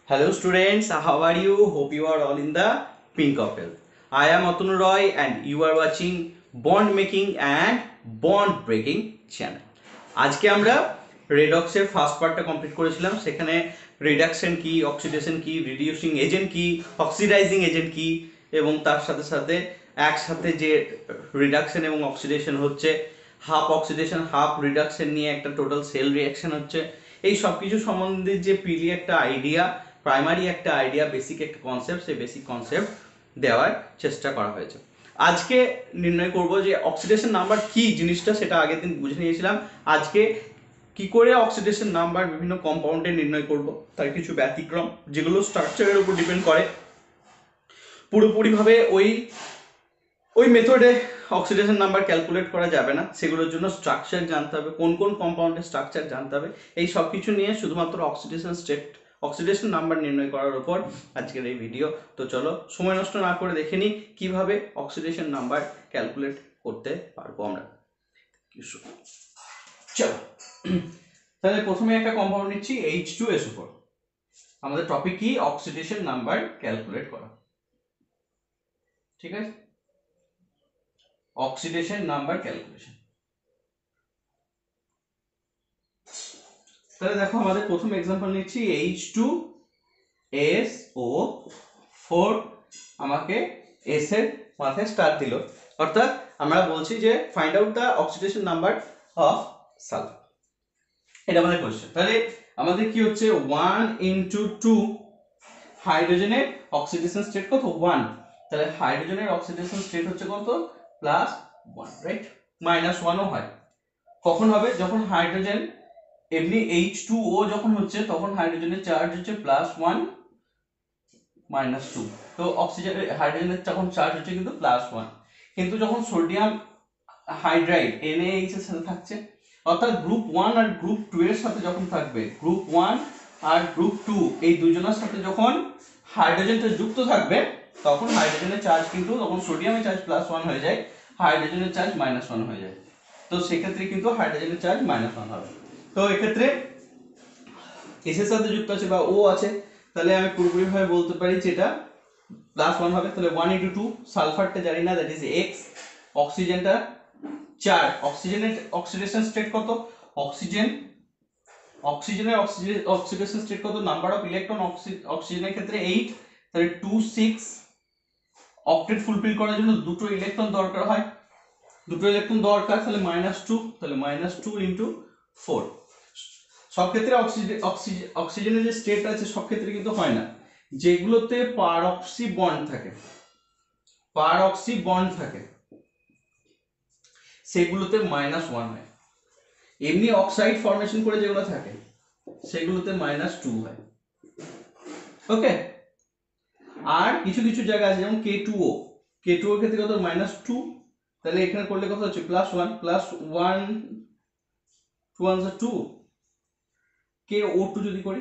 Hello students, how are you? Hope you are all in the pink of health. I am Atanu Roy and you are watching Bond Making and Bond Breaking channel. আজকে আমরা রেডক্সের first পার্টটা complete করেছিলাম। সেখানে reduction কি, oxidation কি, reducing agent কি, oxidising agent কি এবং তার সাথে সাথে একসাথে যে রিডাকশন এবং অক্সিডেশন হচ্ছে, হাফ অক্সিডেশন হাফ রিডাকশন নিয়ে একটা টোটাল সেল রিঅ্যাকশন হচ্ছে, এই সব কিছু সম্বন্ধে যে পিলি একটা আইডিয়া, প্রাইমারি একটা আইডিয়া, বেসিক একটা কনসেপ্ট, সেই বেসিক কনসেপ্ট দেওয়ার চেষ্টা করা হয়েছে। আজকে নির্ণয় করব যে অক্সিডেশন নাম্বার কি জিনিসটা, সেটা আগের দিন বুঝে নিয়েছিলাম। আজকে কি করে অক্সিডেশন নাম্বার বিভিন্ন কম্পাউন্ডে নির্ণয় করব, তার কিছু ব্যতিক্রম যেগুলো স্ট্রাকচারের উপর ডিপেন্ড করে। পুরোপুরিভাবে ওই মেথডে অক্সিডেশন নাম্বার ক্যালকুলেট করা যাবে না, সেগুলোর জন্য স্ট্রাকচার জানতে হবে, কোন কোন কম্পাউন্ডের স্ট্রাকচার জানতে হবে। এই সব কিছু নিয়ে শুধুমাত্র অক্সিডেশন নাম্বার নির্ণয় করার উপর আজকের এই ভিডিও। তো চলো সময় নষ্ট না করে দেখে নিই কিভাবে অক্সিডেশন নাম্বার ক্যালকুলেট করতে পারবো আমরা। চলো তাহলে প্রথমে একটা কম্পাউন্ড নিচ্ছি H2SO4। আমাদের টপিক কি? অক্সিডেশন নাম্বার ক্যালকুলেট করা। ঠিক আছে, অক্সিডেশন নাম্বার ক্যালকুলেশন। তাহলে দেখো আমাদের প্রথম এক্সাম্পল নিচ্ছি H2SO4। আমাকে S এর মাথায় স্টার দিল, অর্থাৎ আমরা বলছি যে find out the oxidation number of sulphur. এটা আমাদের কোশ্চেন। তাহলে আমাদের কি হচ্ছে 1 into 2, হাইড্রোজেনের অক্সিডেশন স্টেট কত? 1। তাহলে হাইড্রোজেনের অক্সিডেশন স্টেট হচ্ছে কত? +1, রাইট? -1 ও হয়। কখন হবে? যখন হাইড্রোজেন এমনি H2O যখন হচ্ছে তখন হাইড্রোজেনের চার্জ হচ্ছে +1 -2। তো অক্সিজেন হাইড্রোজেনের যখন চার্জ হচ্ছে কিন্তু +1, কিন্তু যখন সোডিয়াম হাইড্রাইড NaH এর সাথে থাকছে, অর্থাৎ গ্রুপ 1 আর গ্রুপ 2 এর সাথে যখন থাকবে, গ্রুপ 1 আর গ্রুপ 2 এই দুজনের সাথে যখন হাইড্রোজেনটা যুক্ত থাকবে, তখন হাইড্রোজেনের চার্জ কিন্তু, তখন সোডিয়ামের চার্জ +1 হয়ে যায়, হাইড্রোজেনের চার্জ -1 হয়ে যায়। তো সেক্ষেত্রে কিন্তু হাইড্রোজেনের চার্জ -1 হবে। তো এক্ষেত্রে এস এর সাথে যুক্ত আছে বা ও আছে, তাহলে আমি পুরোপুরিভাবে বলতে পারি যে এটা +1 হবে। তাহলে 1 into 2, সালফারটা জানি না, দ্যাট ইজ X। অক্সিজেনটা 4, অক্সিজেনের অক্সিডেশন স্টেট কত? অক্সিজেনের অক্সিডেশন স্টেট কত? নাম্বার অফ ইলেকট্রন অক্সিজেনের ক্ষেত্রে 8। তাহলে 2 6, অক্টেট ফুলফিল করার জন্য দুটো ইলেকট্রন দরকার হয়, দুটো ইলেকট্রন দরকার, তাহলে -2, তাহলে -2 into 4। সব ক্ষেত্রে অক্সিজেনের যে স্টেট আছে সব ক্ষেত্রে কিন্তু হয় না, যেগুলোতে পারঅক্সি বন্ড থাকে সেগুলোতে -1 হয়। এমনি অক্সাইড ফর্মেশন করে যেগুলো থাকে সেগুলোতে -2 হয়। ওকে, আর কিছু কিছু জায়গা আছে যেমন K2O এর ক্ষেত্রে কত? -2। তাহলে এখানে করলে কত হচ্ছে? +1 +1 2 1 2। KO2 যদি করি,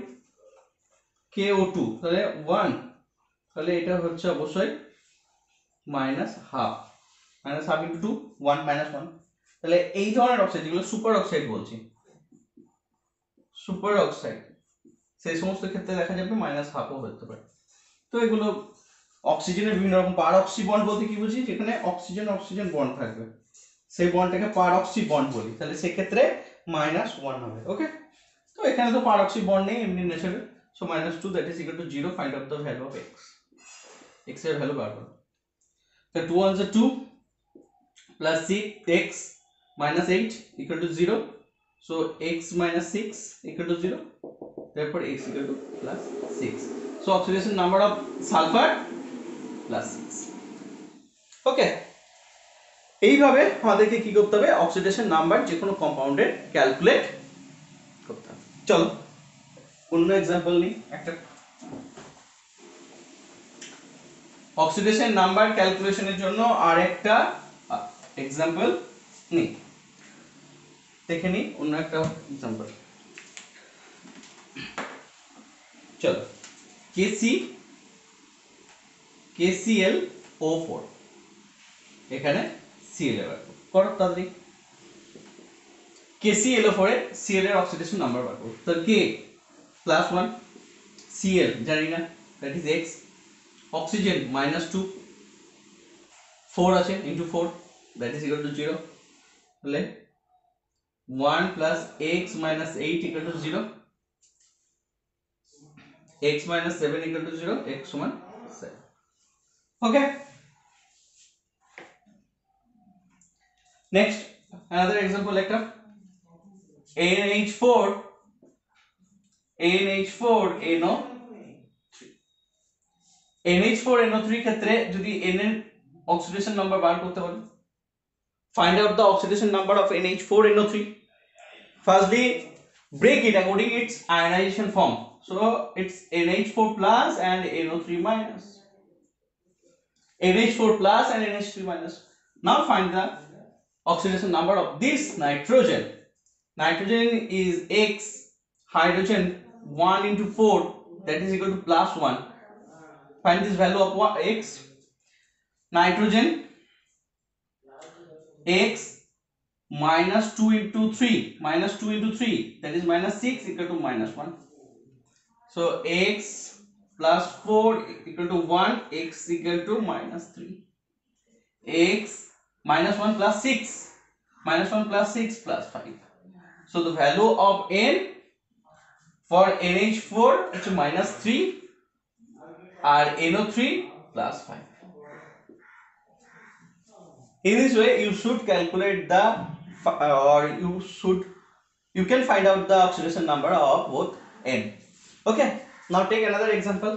KO2 তাহলে 1, তাহলে এটা হচ্ছে অবশ্যই -1/2 into 2 1 -1। তাহলে এই ধরনের অক্সাইড যেগুলো সুপার অক্সাইড বলছি, সুপার অক্সাইড, সেই সমস্ত ক্ষেত্রে দেখা যাবে -1/2 হতে পারে। তো এগুলো অক্সিজেনের বিভিন্ন রকম পারঅক্সি বন্ড বলতে কি বুঝি? যেখানে অক্সিজেন অক্সিজেন বন্ড থাকবে সেই বন্ডটাকে পারঅক্সি বন্ড বলি, তাহলে সেক্ষেত্রে -1 হবে। ওকে, তো এখানে তো পারঅক্সি বন্ড নেই এমনি নেচারে, so -2 that is equal to 0। Find out the value of x এর ভ্যালু বার করো। তো 2 1 2 plus 6x minus 8 equal to 0, so x minus 6 equal to 0, therefore x equal to +6, so oxidation number of sulfur +6। ওকে, এইভাবে আমাদেরকে কি করতে হবে? Oxidation number যে কোনো কম্পাউন্ডের ক্যালকুলেট করতে হবে। চলো অন্য এক্সাম্পল নিই একটা। অক্সিডেশন নাম্বার ক্যালকুলেশনের জন্য আরেকটা এক্সাম্পল নিই, দেখে নিই অন্য একটা এক্সাম্পল। চলো KClO4, এখানে Cl বার করো তাড়াতাড়ি। KClO4 এ Cl এর অক্সিডেশন নাম্বার বার করো। তাহলে K +1, Cl জানি না, that is X, oxygen -2, 4 আছে into 4 that is equal to 0, তাহলে 1 plus x minus 8 equal to 0, x minus 7 equal to 0, x সমান 7. Okay, next another example একটা NH4 NH4NO3 ক্ষেত্রে যদি n এর অক্সিডেশন নাম্বার বার করতে বলে, find out the oxidation number of NH4NO3. Firstly, break it according its ionization form. So it's NH4 plus and NO3 minus. NH4 plus and NH3 minus. Now find the oxidation number of this nitrogen. Nitrogen is X, hydrogen 1 into 4 that is equal to plus 1. Find this value of what? X. Nitrogen X minus 2 into 3 that is minus 6 equal to minus 1. So X plus 4 equal to 1, X equal to minus 3. X minus 1 plus 6 plus 5. So the value of N for NH4 is minus 3 and NO3 plus 5. In this way you should calculate the you can find out the oxidation number of both N. Okay, now take another example.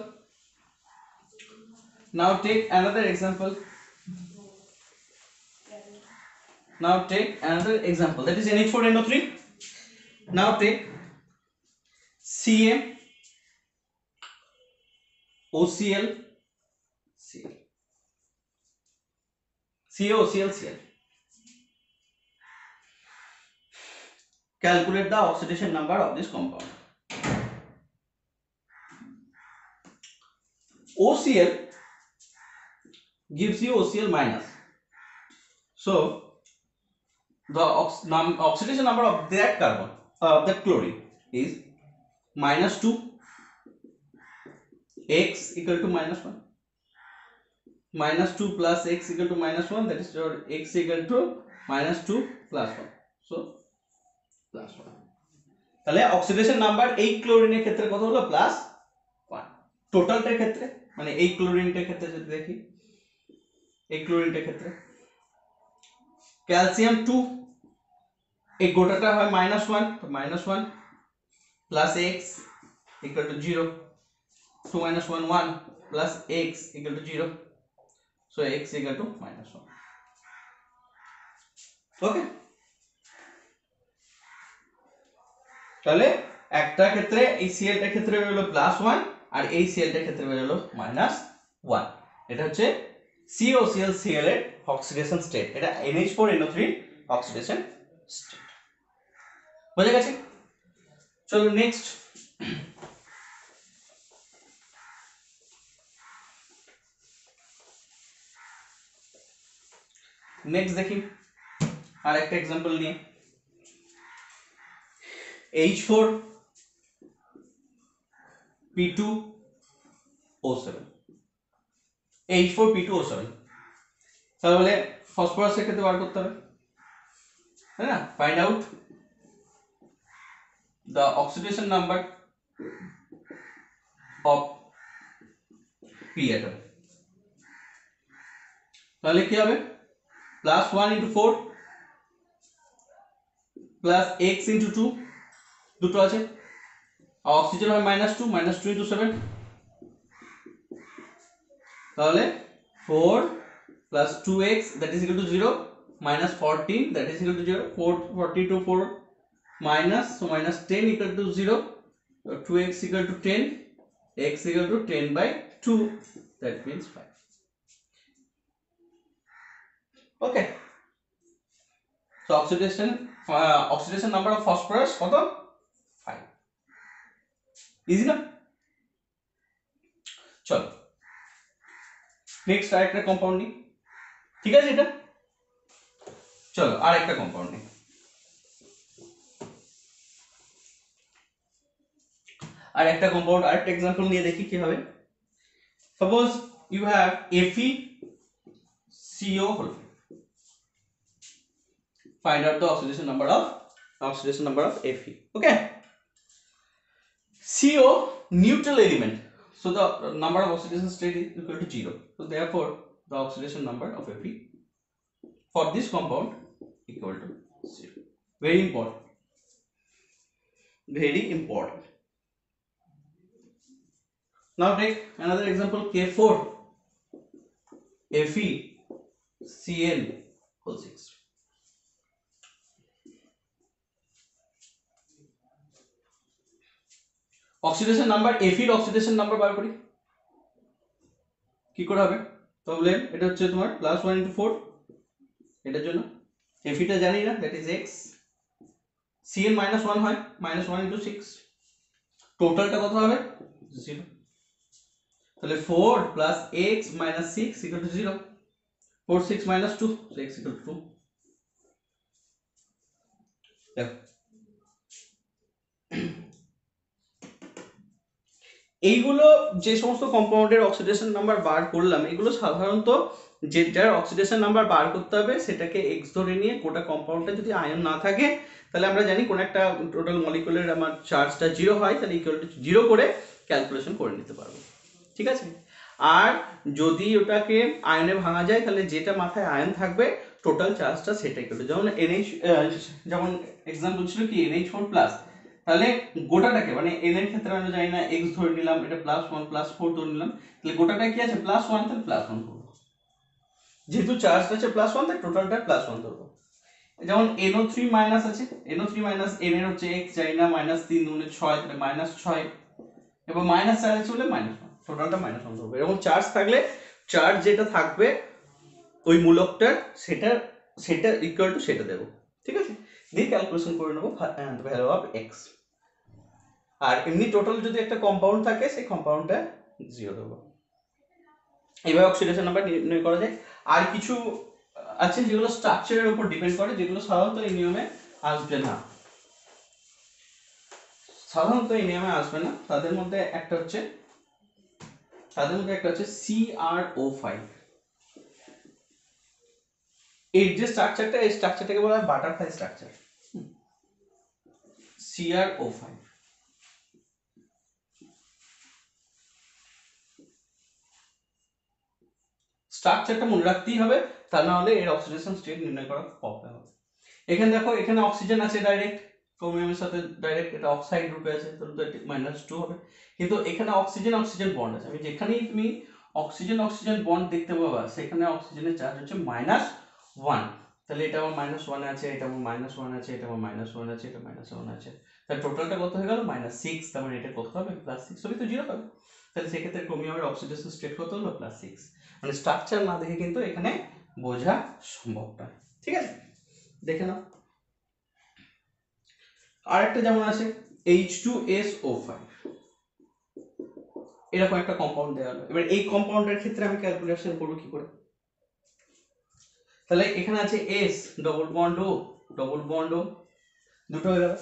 That is NH4NO3. Now take CaOCl Cl. CaOCl Cl. Calculate the oxidation number of this compound. OCl gives you OCl minus. So the oxidation number of that carbon that chlorine is -2, X equal to -1, -2 plus X equal to -1, that is your X equal to -2 plus 1, so plus 1. তাহলে oxidation number এই ক্লোরিনের ক্ষেত্রে কত হলো? Plus 1. টোটালটার ক্ষেত্রে মানে এই ক্লোরিনটার ক্ষেত্রে যদি দেখি, এই ক্লোরিনটার ক্ষেত্রে ক্যালসিয়াম 2, এই গোটাটা হয় -1, তো -1 plus X equal to 0, 2 minus 1 1 plus X equal to 0, so X equal to -1. Okay, তাহলে একটা ক্ষেত্রে এই Clটার ক্ষেত্রে হলো +1 আর এই Clটার ক্ষেত্রে হলো -1. এটা হচ্ছে COCl Cl এর অক্সিডেশন স্টেট, এটা NH4NO3 অক্সিডেশন স্টেট. বুঝে গেছে? চলো নেক্সট. নেক্সট দেখি আর একটা एग्जांपल নিয়ে. H4P2O7 তাহলে ফসফরাসের ক্ষেত্রে বার করতে হবে, তাই না? Find out the oxidation number of P atom. তাহলে কি হবে? +1 into 4 plus X into 2, দুটো আছে, আর অক্সিজেন হয় -2 into 7, তাহলে 4 plus 2X that is equal to 0 minus 14 that is equal to 0, 40 to 4 minus, so minus 10 equal to 0, so 2X equal to 10, X equal to 10 by 2, that means 5. Okay, so oxidation number of phosphorus কত? 5. Easy না? চলো next আরেকটা compound নিই. ঠিক আছে এটা? চলো আরেকটা কম্পাউন্ড নিই. আর একটা কম্পাউন্ড আরেকটা एग्जांपल নিয়ে দেখি কি হবে। Suppose you have FeCO whole. Find out the oxidation number of Fe. Okay. CO neutral element, so the number of oxidation state is equal to 0. So therefore the oxidation number of Fe for this compound equal to 0. Very important. Very important. Now take another example, K4 FeCl whole 6. Oxidation number Fe এর oxidation number বার করি, কি করে হবে? তাহলে এটা হচ্ছে তোমার +1 * 4, এটার জন্য Fe টা জানি না, দ্যাট ইজ x, Cl -1 হয়, -1 * 6, টোটালটা কত হবে? 0। তাহলে 4 + x - 6 = 0, 4 6 - 2, so x = 2। দেখো এইগুলো যে সমস্ত কম্পাউন্ডের অক্সিডেশন নাম্বার বার করলাম, এগুলো সাধারণত যেটার অক্সিডেশন নাম্বার বার করতে হবে সেটাকে x ধরে নিয়ে গোটা কম্পাউন্ডটা যদি আয়ন না থাকে তাহলে আমরা জানি কোন একটা টোটাল মলিকুলের আমার চার্জটা 0 হয়, তাহলে ইকুয়াল টু 0 করে ক্যালকুলেশন করে নিতে পারবো, ঠিক আছে? আর যদি ওটাকে আয়নে ভাঙা যায় তাহলে যেটা মাথায় আয়ন থাকবে টোটাল চার্জটা সেটা ইকুয়াল টু, যেমন NH, যেমন एग्जांपल ছিল কি NH4+, তাহলে গোটাটাকে মানে n এর ক্ষেত্রে আমরা জানি না x ধরে নিলাম, এটা +1 +4 ধরে নিলাম, তাহলে গোটাটা কি আছে +1, তাহলে +1 ধরব, যেহেতু চার্জটা আছে +1 তাই টোটালটা +1 ধরব। যেমন NO3- আছে, NO3- n এর হচ্ছে x জানি না, -3 × 6 তাহলে -6, এবং -4 আছে বলে -1, টোটালটা -1 ধরব। এরকম চার্জ থাকলে চার্জ যেটা থাকবে ওই মূলকটার সেটা ইকুয়াল টু সেটা দেব, ঠিক আছে? দিয়ে ক্যালকুলেশন করে নেব ভ্যালু অফ x। আর এমনি টোটাল যদি একটা কম্পাউন্ড থাকে সেই কম্পাউন্ডটা 0 দেব। এইভাবে অক্সিডেশন নাম্বার নির্ণয় করা যায়। আর কিছু আছে যেগুলো স্ট্রাকচারের উপর ডিপেন্ড করে, যেগুলো সাধারণত এই নিয়মে আসবে না, তাদের মধ্যে একটা হচ্ছে CrO5। এই যে স্ট্রাকচারটা, এই স্ট্রাকচারটাকে বলা হয় বাটারফ্লাই স্ট্রাকচার, CrO5। স্ট্রাকচারটা মনে রাখতেই হবে, তা না হলে এর অক্সিডেশন স্টেট নির্ণয় করা প্রবলেম হবে। এখানে দেখো, এখানে অক্সিজেন আছে ডাইরেক্ট, ক্রোমিয়ামের সাথে ডাইরেক্ট, এটা অক্সাইড রূপে আছে, তাহলে তো এটা -2 হবে। কিন্তু এখানে অক্সিজেন বন্ড আছে, আমি যেখানেই তুমি অক্সিজেন বন্ড দেখতে পাবা সেখানে অক্সিজেনের চার্জ হচ্ছে -1, তাহলে এটা আমার -1 আছে, এটা আমার -1 আছে, এটা আমার -1 আছে, এটা -1 আছে, তাহলে টোটালটা কত হয়ে গেল? -6, তার মানে এটা কত হবে? +6 হবে, তো 0 হবে। তাহলে সেক্ষেত্রে ক্রোমিয়ামের অক্সিডেশন স্টেট কত হলো? +6। মানে স্ট্রাকচার না দেখে কিন্তু এখানে বোঝা সম্ভব নয়, ঠিক আছে? দেখে নাও আরেকটা যেমন আছে H2SO5, এরকম একটা কম্পাউন্ড দেওয়া হলো। এবার এই কম্পাউন্ডের ক্ষেত্রে আমি ক্যালকুলেশন করব কি করে? তাহলে এখানে আছে S ডবল বন্ড O দুটো হয়ে গেল,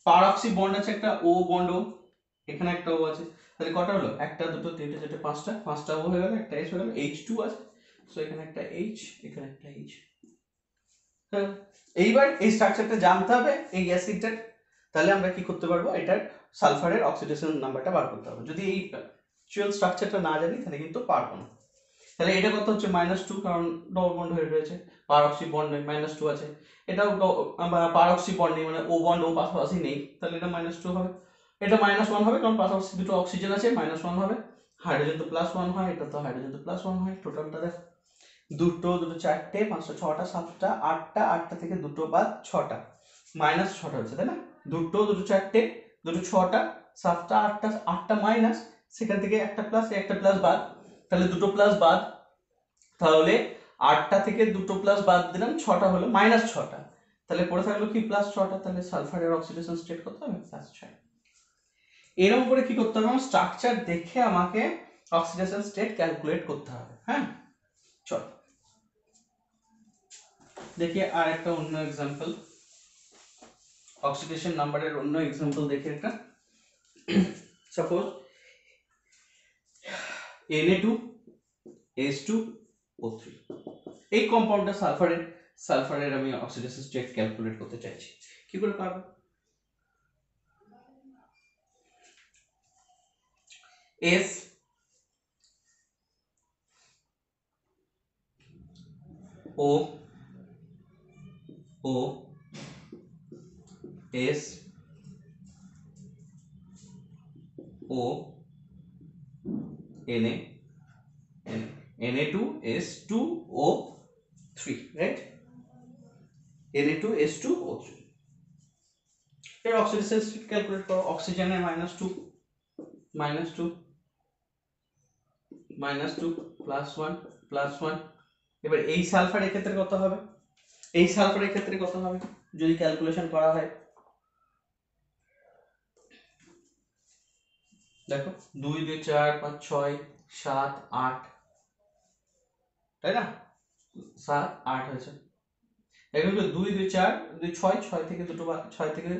পারঅক্সি বন্ড আছে একটা O বন্ড O, এখানে একটা O আছে, তাহলে কটা হলো? একটা দুটো তিনটে চারটে পাঁচটা O হয়ে গেল, একটা S হয়ে গেল, H2 আছে, সো এখানে একটা H, এখানে একটা H। এইবার এই স্ট্রাকচারটা জানতে হবে এই অ্যাসিডটার, তাহলে আমরা কি করতে পারবো? এটার সালফারের অক্সিডেশন নাম্বারটা বার করতে হবে। যদি এই অ্যাকচুয়াল স্ট্রাকচারটা না জানি তাহলে কিন্তু পারবো না। তাহলে এটা কত হচ্ছে? -2, কারণ ডবল বন্ড হয়ে রয়েছে, পারঅক্সি বন্ড নেই, -2 আছে। এটাও পারঅক্সি বন্ড নেই, মানে ও বন্ড ও পাশাপাশি নেই, তাহলে এটা -2 হবে। এটা -1 হবে কারণ পাশাপাশি দুটো অক্সিজেন আছে, -1 হবে। হাইড্রোজেন তো +1 হয়, এটা তো হাইড্রোজেন তো +1 হয়। টোটালটা দেখো, দুটো চারটে, পাঁচটা ছটা, সাতটা, আটটা থেকে দুটো বাদ, ছটা, -6টা হচ্ছে, তাই না? দুটো চারটে, দুটো ছটা, সাতটা, আটটা মাইনাস, সেখান থেকে একটা প্লাস, একটা প্লাস বাদ, তাহলে দুটো প্লাস বাদ, তাহলে 8টা থেকে দুটো প্লাস বাদ দিলাম, 6টা হলো, -6টা, তাহলে পড়ে থাকলো কি? +6টা, তাহলে সালফারের অক্সিডেশন স্টেট কত হবে? +6। এরকম করে কি করতে হবে? স্ট্রাকচার দেখে আমাকে অক্সিডেশন স্টেট ক্যালকুলেট করতে হবে। হ্যাঁ, চল দেখি আর একটা অন্য এক্সাম্পল, অক্সিডেশন নাম্বারের অন্য এক্সাম্পল দেখি একটা। সাপোজ Na2H2O3 এই কম্পাউন্ডটা সালফারের আমি অক্সিডেশন স্টেট ক্যালকুলেট করতে চাইছি, কি করে পারবো? S O O S O Na Na2S2O3, right? Na2S2O3 এর অক্সিডেশন স্টেট ক্যালকুলেট করো। অক্সিজেনের -2 +1 এবার এই সালফারের ক্ষেত্রে কত হবে? এই সালফারের ক্ষেত্রে কত হবে যদি ক্যালকুলেশন করা হয়? দেখো 2 2 4 5 6 7 8, তাই না? 7 8 হয়েছে। এখন 2 2 4 2 6 6 থেকে দুটো 6 থেকে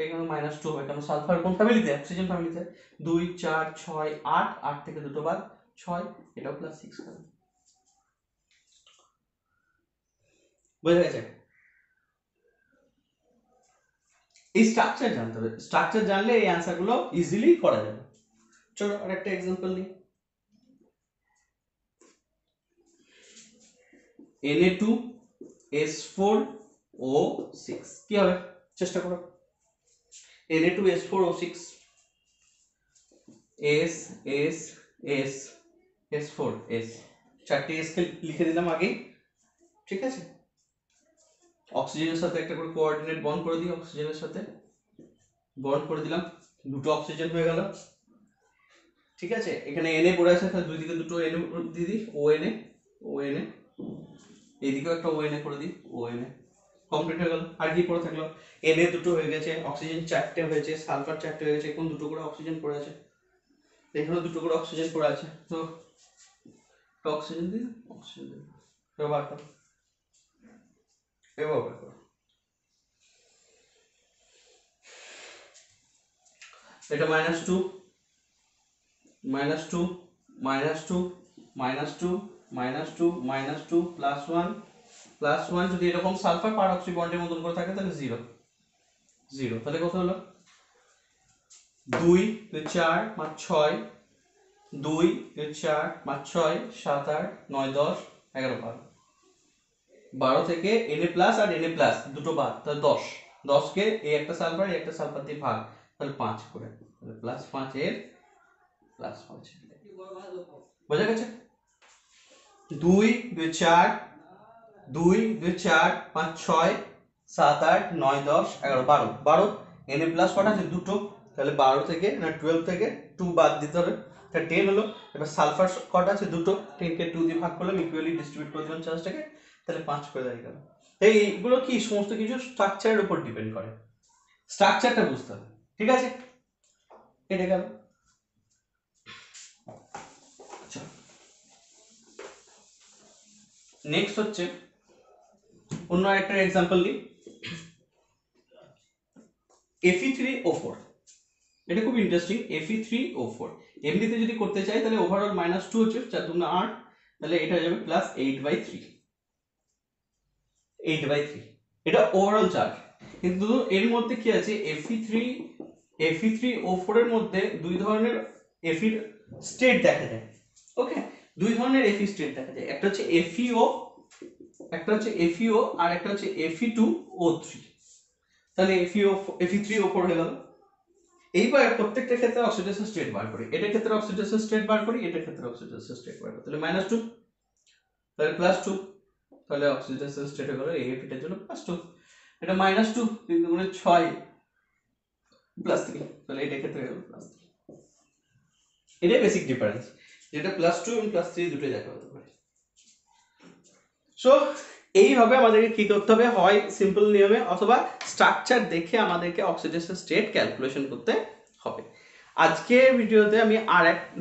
এখানে -2 হবে, কারণ সালফার কোন ফ্যামিলিতে? অক্সিজেন ফ্যামিলিতে। 2 4 6 8 8 থেকে দুটো বাদ 6, এটাও +6 হবে। বুঝা গেছে? এই স্ট্রাকচার জানতে হবে, স্ট্রাকচার জানলে এই অ্যানসার গুলো ইজিলি করা যাবে। চলো আরেকটা एग्जांपल নিই। Na2S4O6 কি হবে? চেষ্টা করো। Na2S4O6 S S S S4 S, চারটি S কে লিখে দিলাম আগে, ঠিক আছে? অক্সিজেনের সাথে একটা করে কোঅর্ডিনেট বন্ড করে দিই, অক্সিজেনের সাথে বন্ড করে দিলাম, দুটো অক্সিজেন হয়ে গেল, ঠিক আছে? এখানে Na পড়ে আছে, তাহলে দুই দিকে দুটো Na দিয়ে দিই, ONA এইদিকেও একটা ONA করে দিই, ONA কমপ্লিট হয়ে গেল। আর কি পড়ে থাকলো? Na দুটো হয়ে গেছে, অক্সিজেন চারটে হয়েছে, সালফার চারটে হয়ে গেছে, এখন দুটো করে অক্সিজেন পড়ে আছে, এখানে দুটো করে অক্সিজেন পড়ে আছে, তো অক্সিজেন দিই, অক্সিজেন দিই, ব্যবহার করো, ব্যবহার করো। এটা -2 -2 -2 -2 -2 +1 যদি এরকম সালফার পারঅক্সি বন্ডের মতন করে থাকে তাহলে 0 0, তাহলে কত হলো? 2 2 4 5 6 2 2 4 5 6 7 8 9 10 11 12, 12 থেকে Na+ আর Na+ দুটো বাদ, তাহলে 10, 10 কে এই একটা সালফার এই একটা সালফার দিয়ে ভাগ, তাহলে 5 করে, তাহলে +5 এর +5, বোঝা গেছে? 2 2 4 2 2 4 5 6 7 8 9 10 11 12, 12 Na+ কটা আছে? দুটো, তাহলে 12 থেকে না 12 থেকে 2 বাদ দিতে হবে, তাহলে 10 হলো। এবার সালফার কটা আছে? দুটো, 10 কে 2 দিয়ে ভাগ করলাম, ইকুয়ালি ডিস্ট্রিবিউট করে দিলাম চার্জটাকে, তাহলে 5 করে দাঁড়িয়ে গেল। এইগুলো কি সমস্ত কিছু স্ট্রাকচারের উপর ডিপেন্ড করে, স্ট্রাকচারটা বুঝতে হবে, ঠিক আছে? এটা গেল। নেক্সট হচ্ছে অন্য একটা एग्जांपल নিই, Fe3O4, এটা খুব ইন্টারেস্টিং। Fe3O4 এমনিতে যদি করতে চাই তাহলে ওভারঅল -2 হচ্ছে, 4 2 8, তাহলে এটা হয়ে যাবে +8/3, 8/3, এটা ওভারঅল চার্জ। কিন্তু এর মধ্যে কি আছে? Fe3O4 এর মধ্যে দুই ধরনের Fe স্টেট দেখা যায়, ওকে? দুই ধরনের Fe স্টেট দেখা যায়, একটা হচ্ছে FeO, একটা হচ্ছে FeO, আর একটা হচ্ছে Fe2O3, তাহলে Fe3O4 হয়ে গেল। এইবার প্রত্যেকটা ক্ষেত্রে অক্সিডেশন স্টেট বার করি, এটার ক্ষেত্রে অক্সিডেশন স্টেট বার করি, এটার ক্ষেত্রে অক্সিডেশন স্টেট বার করি, তাহলে -2, তাহলে +2, তাহলে অক্সিডেশন স্টেট হয়ে গেল এটার জন্য +2, এটা -2 3 গুণে 6 +3, তাহলে এটার ক্ষেত্রে হলো +3। এটাই বেসিক ডিফারেন্স, যেটা +2 এবং +3 দুটোই দেখা হতে পারে। সো এইভাবে আমাদেরকে কি করতে হবে? হয় সিম্পল নিয়মে অথবা স্ট্রাকচার দেখে আমাদেরকে অক্সিডেশন স্টেট ক্যালকুলেশন করতে হবে। আজকের ভিডিওতে আমি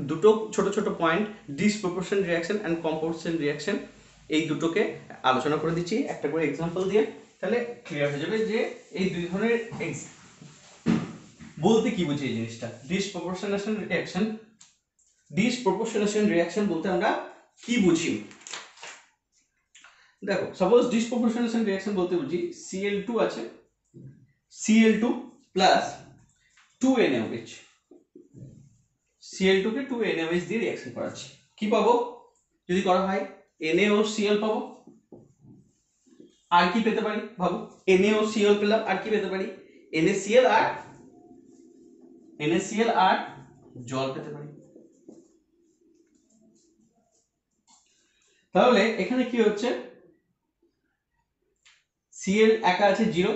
দুটো ছোট ছোট point, disproportion reaction and composition reaction, এই দুটোকে আলোচনা করে দিচ্ছি একটা করে एग्जांपल দিয়ে, তাহলে ক্লিয়ার হয়ে যাবে যে এই দুই ধরনের বলতে কি বুঝি এই জিনিসটা? ডিসপ্রপোর্শনেশন রিঅ্যাকশন, ডিসপ্রপোর্শনেশন রিঅ্যাকশন বলতে আমরা কি বুঝি? দেখো সাপোজ ডিসপ্রপোর্শনেশন রিঅ্যাকশন বলতে বুঝি Cl2 আছে, Cl2 প্লাস 2NaOH, Cl2 কে 2NaOH দিয়ে রিঅ্যাকশন করাচ্ছি, কি পাবো যদি করা হয়? NaOCl পাবো। আর কি পেতে পারি ভাবো? NaOCl পেলাম, আর কি পেতে পারি? NaCl আর জল পেতে পারি। তাহলে এখানে কি হচ্ছে? Cl একা আছে 0,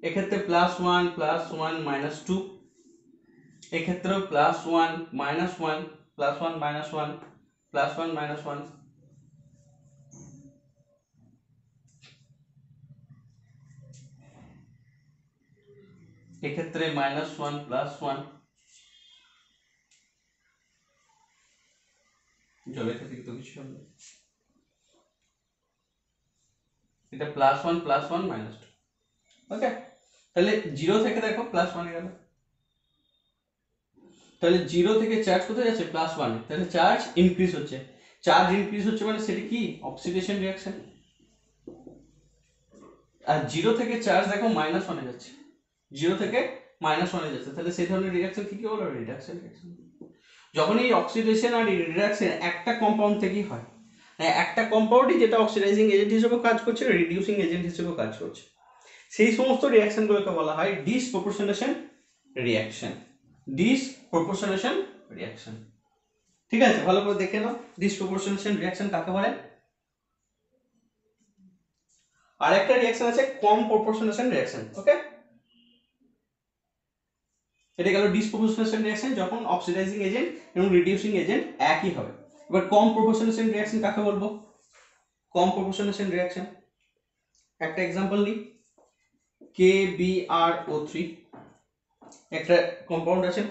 এক্ষেত্রে +1 +1 -2, এক্ষেত্রেও +1 -1 +1 -1 +1 -1, এক্ষেত্রে -1 +1, জলের ক্ষেত্রে তো কিছু হবে, এটা +1 +1 -2, ওকে। তাহলে 0 থেকে দেখো +1 গেল, তাহলে 0 থেকে চার্জ কোথায় যাচ্ছে? +1, তাহলে চার্জ ইনক্রিজ হচ্ছে, চার্জ ইনক্রিজ হচ্ছে মানে সেটা কি? Oxidation reaction. আর 0 থেকে চার্জ দেখো -1 এ যাচ্ছে, 0 থেকে -1 এ যাচ্ছে, তাহলে সেই ধরনের রিঅ্যাকশন কি বলো? Reduction reaction. যখন এই অক্সিডেশন আর রিডাকশন একটা কম্পাউন্ড থেকেই হয়, একটা কম্পাউন্ডই যেটা অক্সিডাইজিং এজেন্ট হিসেবে কাজ করছে, রিডিউসিং এজেন্ট হিসেবে কাজ করছে, সেই সমস্ত রিঅ্যাকশনগুলোকে বলা হয় ডিসপ্রপোর্শনেশন রিঅ্যাকশন, ডিসপ্রপোর্শনেশন রিঅ্যাকশন। ঠিক আছে, ভালো করে দেখে নাও ডিসপ্রপোর্শনেশন রিঅ্যাকশন কাকে বলে। আরেকটা রিঅ্যাকশন আছে কম প্রপোর্শনেশন রিঅ্যাকশন, ওকে। এটা গেল ডিসপ্রপোর্শনেশন রিঅ্যাকশন যখন অক্সিডাইজিং এজেন্ট এবং রিডিউসিং এজেন্ট একই হবে। এবার কম প্রপোর্শনেশন রিঅ্যাকশন কাকে বলবো? কম প্রপোর্শনেশন রিঅ্যাকশন একটা एग्जांपल নিই, KBrO3 একটা কম্পাউন্ড আছে,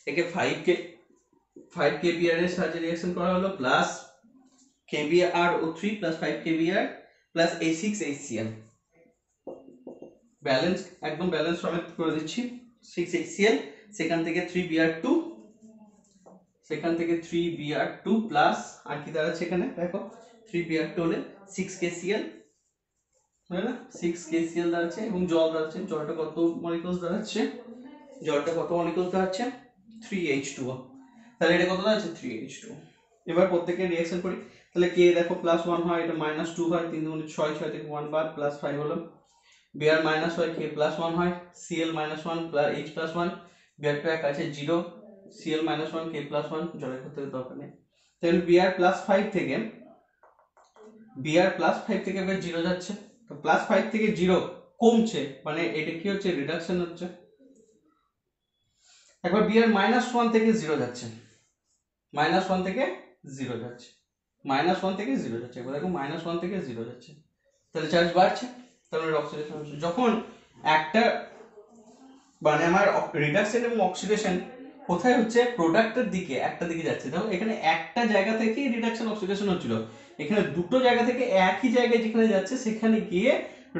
একে 5 KBr এর সাহায্যে রিঅ্যাকশন করা হলো, plus KBrO3 plus 5 KBr plus A6HCl, balance একদম ব্যালেন্স সমেত করে দিচ্ছি, 6HCl, সেখান থেকে 3Br2, সেখান থেকে 3Br2 প্লাস আর কি দাঁড়াচ্ছে এখানে দেখো, 3Br2 হলে 6KCl, হয় না? 6KCl দাঁড়াচ্ছে এবং জল দাঁড়াচ্ছে, জলটা কত মলিকুলস দাঁড়াচ্ছে? জলটা কত মলিকুলস দাঁড়াচ্ছে? 3H2O, তাহলে এটা কত দাঁড়াচ্ছে? 3H2O। এবার প্রত্যেককে রিঅ্যাকশন করি, তাহলে K দেখো +1 হয়, এটা -2 হয়, 3 × 6 6 থেকে 1 বাদ +5 হলো, Br মাইনাস হয়, K +1 হয়, Cl -1 প্লাস H +1, Br2 এক আছে 0, Cl -1 K +1, জলের ক্ষেত্রে দরকার নেই, তাহলে Br +5 থেকে এবার 0 যাচ্ছে, তো +5 থেকে 0 কমছে মানে এটা কি হচ্ছে? রিডাকশন হচ্ছে। একবার Br -1 থেকে 0 যাচ্ছে, -1 থেকে 0 যাচ্ছে, -1 থেকে 0 যাচ্ছে, একবার দেখো -1 থেকে 0 যাচ্ছে, তাহলে চার্জ বাড়ছে, তাহলে অক্সিডেশন হচ্ছে। যখন একটা মানে আমার রিডাকশন এবং অক্সিডেশন কোথায় হচ্ছে? প্রোডাক্টের দিকে, একটা দিকে যাচ্ছে, দেখো এখানে একটা জায়গা থেকেই রিডাকশন অক্সিডেশন হচ্ছিল, এখানে দুটো জায়গা থেকে একই জায়গায় যেখানে যাচ্ছে সেখানে গিয়ে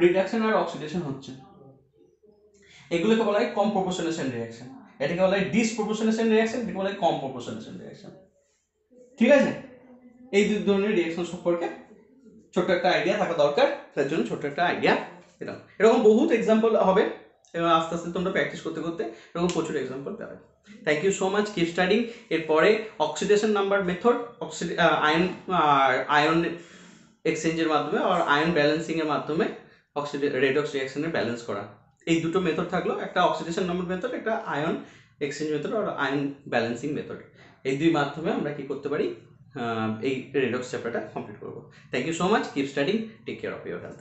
রিডাকশন আর অক্সিডেশন হচ্ছে, এগুলোকে বলা হয় কম প্রপোর্শনেশন রিঅ্যাকশন। এটাকে বলা হয় ডিসপ্রপোর্শনেশন রিঅ্যাকশন, এটাকে বলা হয় কম প্রপোর্শনেশন রিঅ্যাকশন। ঠিক আছে, এই দুই ধরনের রিঅ্যাকশন সম্পর্কে ছোট্ট একটা আইডিয়া থাকা দরকার, তার জন্য ছোট্ট একটা আইডিয়া দিলাম। এরকম বহুত এক্সাম্পল হবে এবং আস্তে আস্তে তোমরা প্র্যাকটিস করতে করতে এরকম প্রচুর এক্সাম্পল পাবে। Thank you so much, keep studying. এরপরে অক্সিডেশন নাম্বার মেথড, আয়ন এক্সচেঞ্জের মাধ্যমে আর আয়ন ব্যালেন্সিং এর মাধ্যমে রেডক্স রিঅ্যাকশনের ব্যালেন্স করা, এই দুটো মেথড থাকলো, একটা অক্সিডেশন নাম্বার মেথড, একটা আয়ন এক্সচেঞ্জ মেথড আর আয়ন ব্যালেন্সিং মেথড। এই দুই মাধ্যমে আমরা কি করতে পারি? এই রেডক্স চ্যাপ্টারটা কমপ্লিট করবো। Thank you so much, keep studying, take care of your health.